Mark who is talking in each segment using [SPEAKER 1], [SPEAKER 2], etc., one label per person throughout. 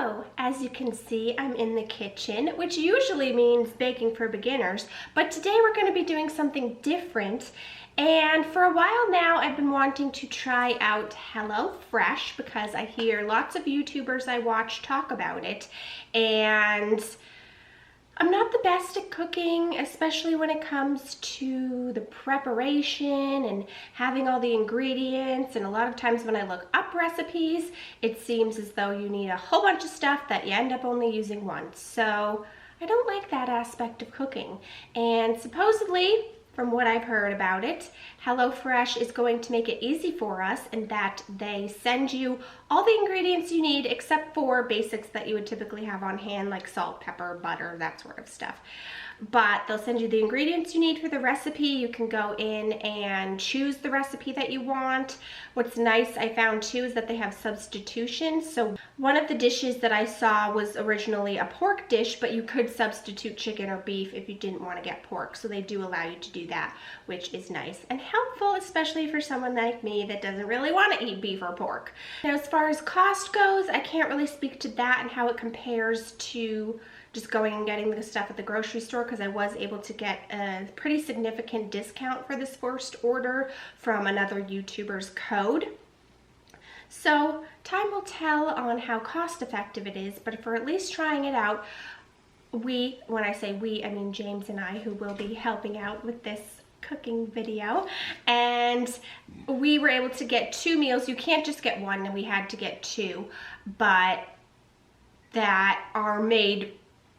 [SPEAKER 1] Hello! As you can see, I'm in the kitchen, which usually means baking for beginners, but today we're going to be doing something different. And for a while now, I've been wanting to try out HelloFresh because I hear lots of YouTubers I watch talk about it, and I'm not the best at cooking, especially when it comes to the preparation and having all the ingredients. And a lot of times when I look up recipes, it seems as though you need a whole bunch of stuff that you end up only using once. So I don't like that aspect of cooking. And supposedly, from what I've heard about it, HelloFresh is going to make it easy for us in that they send you all the ingredients you need except for basics that you would typically have on hand, like salt, pepper, butter, that sort of stuff. But they'll send you the ingredients you need for the recipe. You can go in and choose the recipe that you want. What's nice I found too is that they have substitutions. So one of the dishes that I saw was originally a pork dish, but you could substitute chicken or beef if you didn't want to get pork. So they do allow you to do that, which is nice and helpful, especially for someone like me that doesn't really want to eat beef or pork. Now, as far as cost goes, I can't really speak to that and how it compares to just going and getting the stuff at the grocery store, because I was able to get a pretty significant discount for this first order from another YouTuber's code. So time will tell on how cost effective it is, but for at least trying it out, when I say we, I mean James and I, who will be helping out with this cooking video, and we were able to get 2 meals. You can't just get one, and we had to get 2, but that are made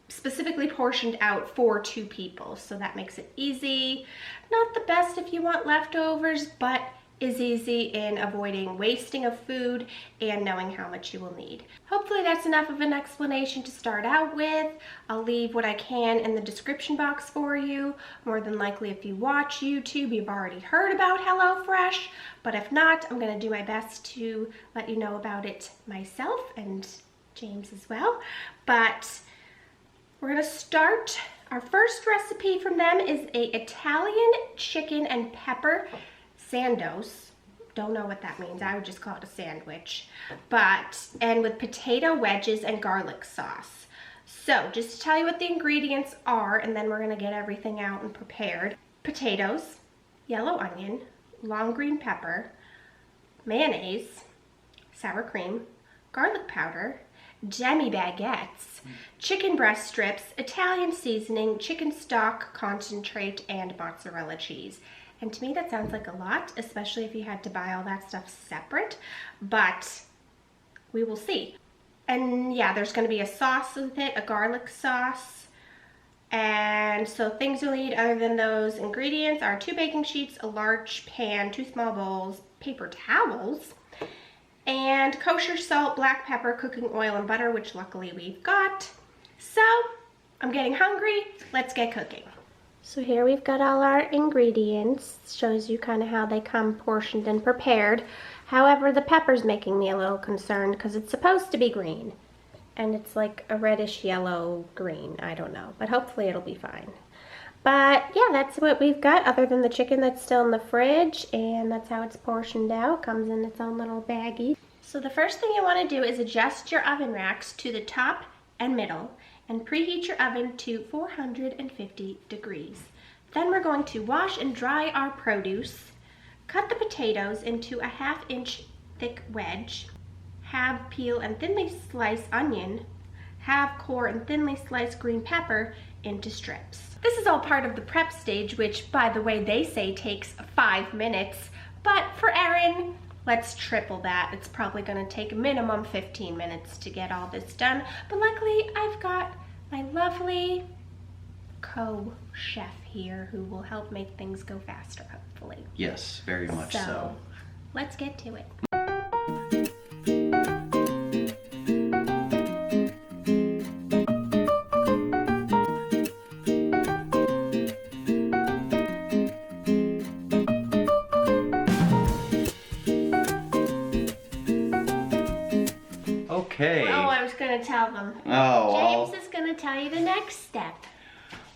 [SPEAKER 1] specifically portioned out for 2 people, so that makes it easy. Not the best if you want leftovers, but is easy in avoiding wasting of food and knowing how much you will need. Hopefully that's enough of an explanation to start out with. I'll leave what I can in the description box for you. More than likely, if you watch YouTube, you've already heard about HelloFresh, but if not, I'm going to do my best to let you know about it myself and James as well. But we're gonna start. Our first recipe from them is a Italian chicken and pepper sandos. Don't know what that means. I would just call it a sandwich. And with potato wedges and garlic sauce. So just to tell you what the ingredients are, and then we're gonna get everything out and prepared. Potatoes, yellow onion, long green pepper, mayonnaise, sour cream, garlic powder, demi baguettes, chicken breast strips, Italian seasoning, chicken stock concentrate, and mozzarella cheese. And to me that sounds like a lot, especially if you had to buy all that stuff separate, but we will see. And yeah, there's going to be a sauce with it, a garlic sauce. And so things you'll need other than those ingredients are 2 baking sheets, a large pan, 2 small bowls, paper towels, and kosher salt, black pepper, cooking oil, and butter, which luckily we've got. So I'm getting hungry. Let's get cooking. So here we've got all our ingredients. Shows you kind of how they come portioned and prepared. However, the pepper's making me a little concerned because it's supposed to be green. And it's like a reddish yellow green. I don't know, but hopefully it'll be fine. But yeah, that's what we've got other than the chicken that's still in the fridge, and that's how it's portioned out. Comes in its own little baggie. So the first thing you want to do is adjust your oven racks to the top and middle and preheat your oven to 450 degrees. Then we're going to wash and dry our produce, cut the potatoes into a 1/2 inch thick wedge, halve peel and thinly slice onion, halve core and thinly sliced green pepper into strips. This is all part of the prep stage, which, by the way, they say takes 5 minutes, but for Erin, let's triple that. It's probably gonna take a minimum 15 minutes to get all this done, but luckily I've got my lovely co-chef here who will help make things go faster, hopefully.
[SPEAKER 2] Yes, very much so.
[SPEAKER 1] Let's get to it.
[SPEAKER 2] Okay.
[SPEAKER 1] Oh, I was going to tell them.
[SPEAKER 2] Oh.
[SPEAKER 1] James is going to tell you the next step.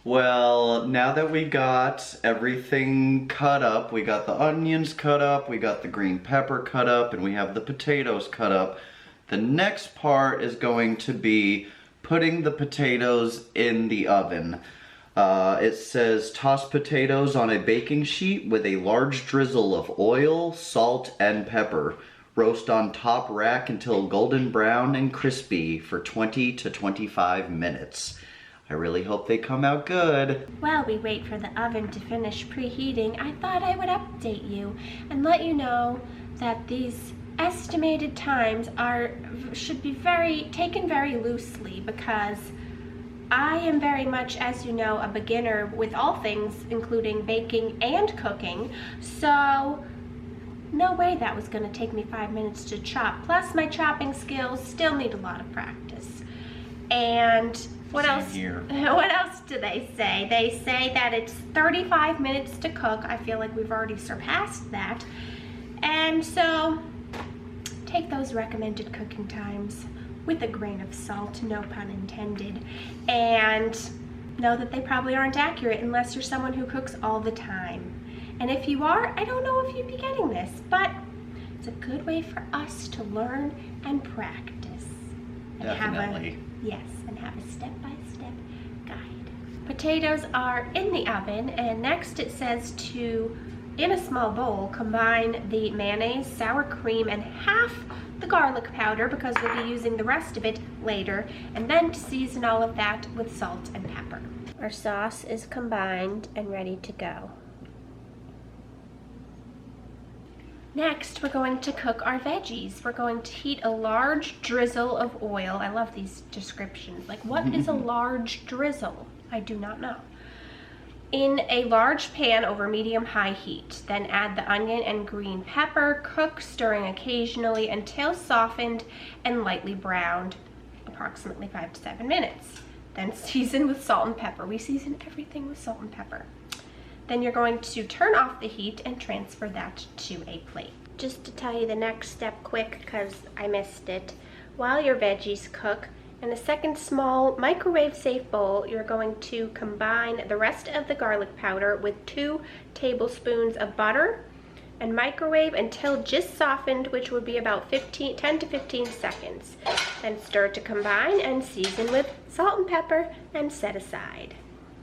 [SPEAKER 2] Well, now that we got everything cut up, we got the onions cut up, we got the green pepper cut up, and we have the potatoes cut up, The next part is going to be putting the potatoes in the oven. It says toss potatoes on a baking sheet with a large drizzle of oil, salt, and pepper. Roast on top rack until golden brown and crispy for 20 to 25 minutes. I really hope they come out good.
[SPEAKER 1] While we wait for the oven to finish preheating, I thought I would update you and let you know that these estimated times should be taken very loosely, because I am very much, as you know, a beginner with all things, including baking and cooking, so no way that was going to take me 5 minutes to chop. Plus, my chopping skills still need a lot of practice. And what else do they say? They say that it's 35 minutes to cook. I feel like we've already surpassed that. And so, take those recommended cooking times with a grain of salt, no pun intended, and know that they probably aren't accurate unless you're someone who cooks all the time. And if you are, I don't know if you'd be getting this, but it's a good way for us to learn and practice. And
[SPEAKER 2] Definitely.
[SPEAKER 1] have a step-by-step guide. Potatoes are in the oven, and next it says to, in a small bowl, combine the mayonnaise, sour cream, and half the garlic powder, because we'll be using the rest of it later, and then to season all of that with salt and pepper. Our sauce is combined and ready to go. Next, we're going to cook our veggies. We're going to heat a large drizzle of oil. I love these descriptions. Like, what is a large drizzle? I do not know. In a large pan over medium-high heat. Then add the onion and green pepper. Cook, stirring occasionally until softened and lightly browned, approximately 5 to 7 minutes. Then season with salt and pepper. We season everything with salt and pepper. Then you're going to turn off the heat and transfer that to a plate. Just to tell you the next step quick, because I missed it. While your veggies cook, in a second small microwave-safe bowl, you're going to combine the rest of the garlic powder with 2 tablespoons of butter and microwave until just softened, which would be about 10 to 15 seconds. Then stir to combine and season with salt and pepper and set aside.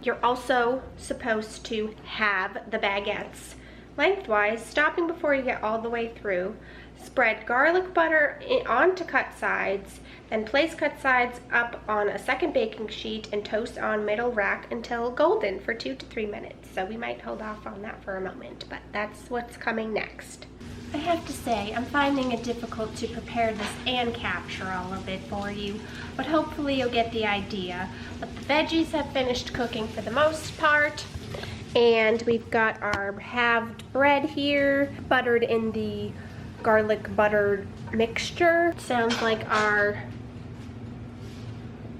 [SPEAKER 1] You're also supposed to have the baguettes lengthwise, stopping before you get all the way through. Spread garlic butter onto cut sides, then place cut sides up on a second baking sheet and toast on middle rack until golden for 2 to 3 minutes. So we might hold off on that for a moment, but that's what's coming next. I have to say, I'm finding it difficult to prepare this and capture all of it for you, but hopefully you'll get the idea. But the veggies have finished cooking for the most part, and we've got our halved bread here, buttered in the garlic butter mixture. Sounds like our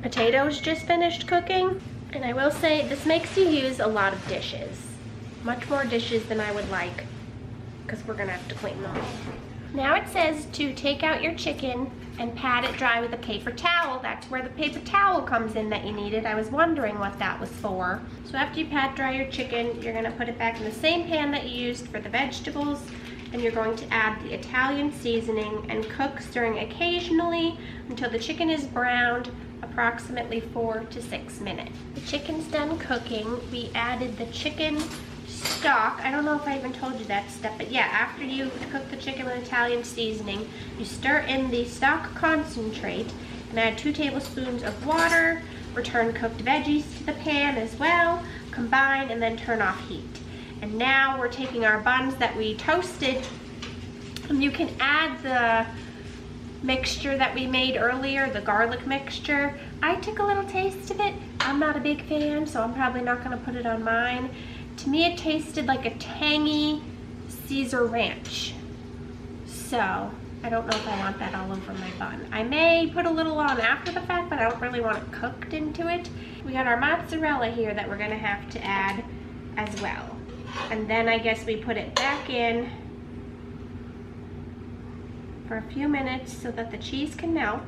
[SPEAKER 1] potatoes just finished cooking. And I will say, this makes you use a lot of dishes. Much more dishes than I would like, because we're gonna have to clean them. Now it says to take out your chicken and pat it dry with a paper towel. That's where the paper towel comes in that you needed. I was wondering what that was for. So after you pat dry your chicken, you're gonna put it back in the same pan that you used for the vegetables, and you're going to add the Italian seasoning and cook, stirring occasionally until the chicken is browned, approximately 4 to 6 minutes. The chicken's done cooking. We added the chicken stock. I don't know if I even told you that step, but yeah, after you cook the chicken with Italian seasoning, you stir in the stock concentrate and add 2 tablespoons of water. Return cooked veggies to the pan as well, combine, and then turn off heat. And now we're taking our buns that we toasted, and you can add the mixture that we made earlier, the garlic mixture. I took a little taste of it. I'm not a big fan, so I'm probably not gonna put it on mine. To me, it tasted like a tangy Caesar ranch. So, I don't know if I want that all over my bun. I may put a little on after the fact, but I don't really want it cooked into it. We got our mozzarella here that we're gonna have to add as well. And then I guess we put it back in for a few minutes so that the cheese can melt.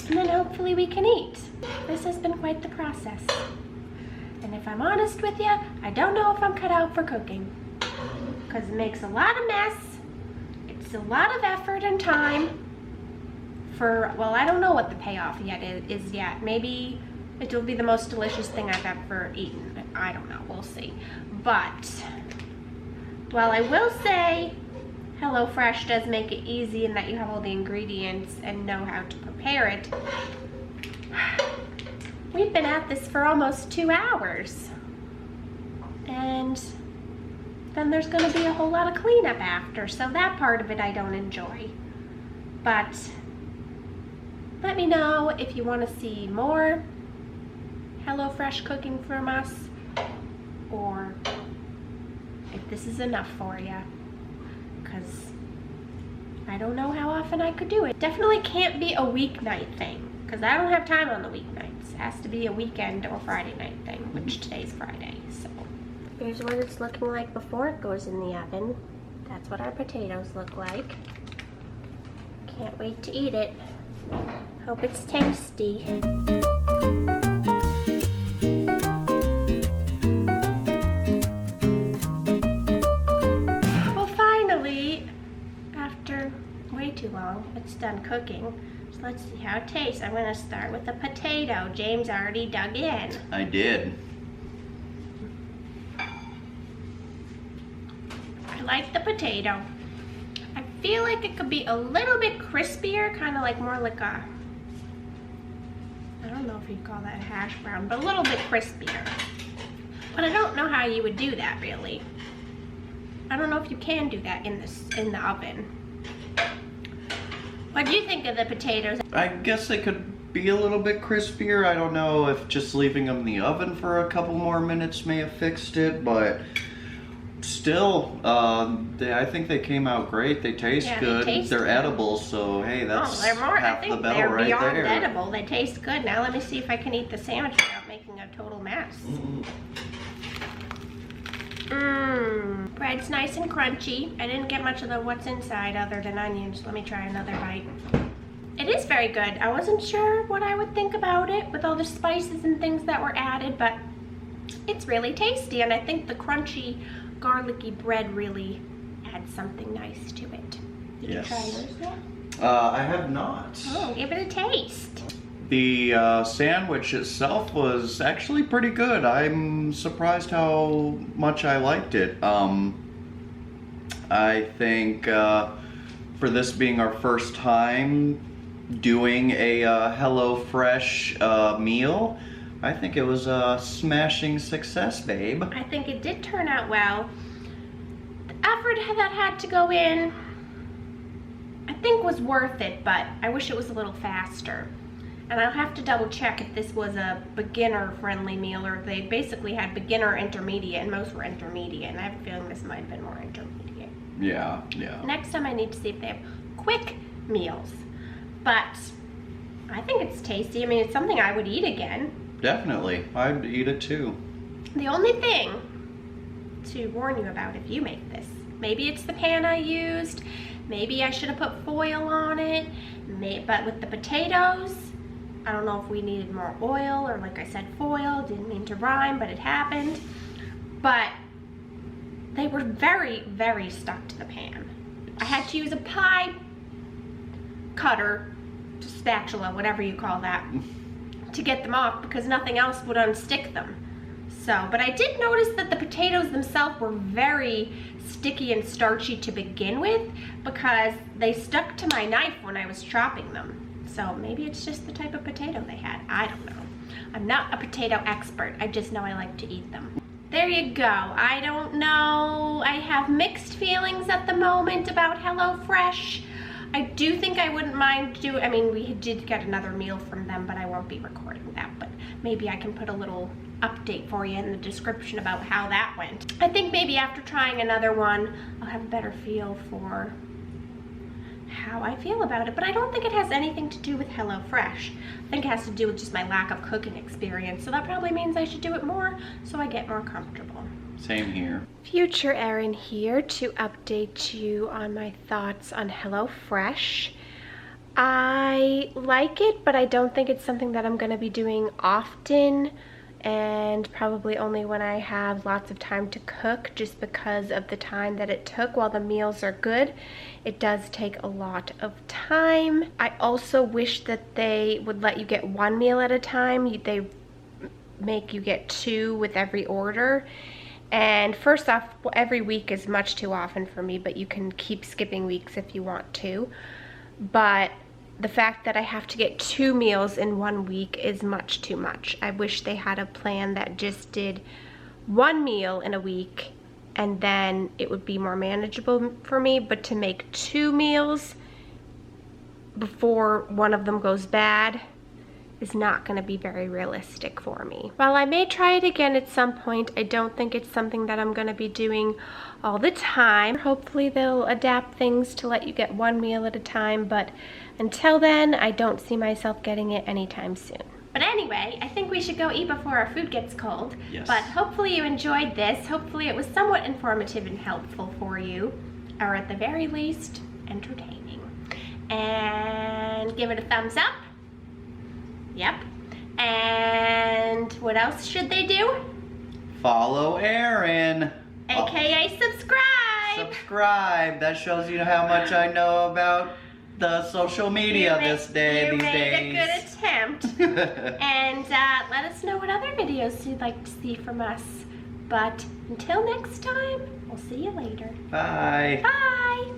[SPEAKER 1] And then hopefully we can eat. This has been quite the process. And if I'm honest with you, I don't know if I'm cut out for cooking, because it makes a lot of mess. It's It's a lot of effort and time for, well, I don't know what the payoff is yet. Maybe it will be the most delicious thing I've ever eaten. I don't know, we'll see. But, well, I will say HelloFresh does make it easy in that you have all the ingredients and know how to prepare it. We've been at this for almost 2 hours. And then there's gonna be a whole lot of cleanup after, so that part of it I don't enjoy. But let me know if you want to see more HelloFresh cooking from us, or if this is enough for you, because I don't know how often I could do it. Definitely can't be a weeknight thing, because I don't have time on the weeknights. It has to be a weekend or Friday night thing, which today's Friday, so. Here's what it's looking like before it goes in the oven. That's what our potatoes look like. Can't wait to eat it. Hope it's tasty. Well, finally, after way too long, it's done cooking. So let's see how it tastes. I'm gonna start with the potato. James already dug in.
[SPEAKER 2] I did.
[SPEAKER 1] I like the potato. I feel like it could be a little bit crispier, kind of like more like a, I don't know if you'd call that a hash brown, but a little bit crispier. But I don't know how you would do that really. I don't know if you can do that in the oven. What do you think of the potatoes?
[SPEAKER 2] I guess they could be a little bit crispier. I don't know if just leaving them in the oven for a couple more minutes may have fixed it, but still, I think they came out great. They taste good. They're edible, so hey, that's half the battle right there.
[SPEAKER 1] They're beyond edible. They taste good. Now let me see if I can eat the sandwich without making a total mess. Bread's nice and crunchy. I didn't get much of the what's inside other than onions. Let me try another bite. It is very good. I wasn't sure what I would think about it with all the spices and things that were added, but it's really tasty, and I think the crunchy garlicky bread really adds something nice to it. Did you try yours yet?
[SPEAKER 2] I have not.
[SPEAKER 1] Oh, give it a taste.
[SPEAKER 2] The sandwich itself was actually pretty good. I'm surprised how much I liked it. I think for this being our first time doing a HelloFresh meal, I think it was a smashing success, babe.
[SPEAKER 1] I think it did turn out well. The effort that had to go in, I think was worth it, but I wish it was a little faster. And I'll have to double check if this was a beginner-friendly meal, or they basically had beginner, intermediate, and most were intermediate, and I have a feeling this might have been more intermediate.
[SPEAKER 2] Yeah.
[SPEAKER 1] Next time I need to see if they have quick meals. But I think it's tasty. I mean, it's something I would eat again.
[SPEAKER 2] Definitely. I'd eat it too.
[SPEAKER 1] The only thing to warn you about if you make this, maybe it's the pan I used, maybe I should have put foil on it, but with the potatoes, I don't know if we needed more oil or, like I said, foil. Didn't mean to rhyme, but it happened. But they were very, very stuck to the pan. I had to use a pie cutter, spatula, whatever you call that, to get them off because nothing else would unstick them. So, but I did notice that the potatoes themselves were very sticky and starchy to begin with because they stuck to my knife when I was chopping them. So maybe it's just the type of potato they had. I don't know. I'm not a potato expert. I just know I like to eat them. There you go. I don't know. I have mixed feelings at the moment about HelloFresh. I do think I wouldn't mind I mean, we did get another meal from them, but I won't be recording that. But maybe I can put a little update for you in the description about how that went. I think maybe after trying another one, I'll have a better feel for how I feel about it. But I don't think it has anything to do with HelloFresh. I think it has to do with just my lack of cooking experience. So that probably means I should do it more so I get more comfortable.
[SPEAKER 2] Same here.
[SPEAKER 1] Future Erin here to update you on my thoughts on HelloFresh. I like it, but I don't think it's something that I'm going to be doing often. and probably only when I have lots of time to cook, just because of the time that it took. While the meals are good, it does take a lot of time. I also wish that they would let you get one meal at a time. They make you get two with every order. And first off, every week is much too often for me, but you can keep skipping weeks if you want to. But the fact that I have to get 2 meals in 1 week is much too much. I wish they had a plan that just did 1 meal in a week, and then it would be more manageable for me. But to make 2 meals before one of them goes bad is not going to be very realistic for me. While I may try it again at some point, I don't think it's something that I'm going to be doing all the time. Hopefully they'll adapt things to let you get 1 meal at a time, but until then, I don't see myself getting it anytime soon. But anyway, I think we should go eat before our food gets cold.
[SPEAKER 2] Yes.
[SPEAKER 1] But hopefully you enjoyed this. Hopefully it was somewhat informative and helpful for you, or at the very least, entertaining. And give it a thumbs up. Yep. And what else should they do?
[SPEAKER 2] Follow Erin.
[SPEAKER 1] AKA subscribe.
[SPEAKER 2] Subscribe. That shows you how much I know about the social media these days.
[SPEAKER 1] You made a good attempt. And let us know what other videos you'd like to see from us. But until next time, we'll see you later.
[SPEAKER 2] Bye.
[SPEAKER 1] Bye.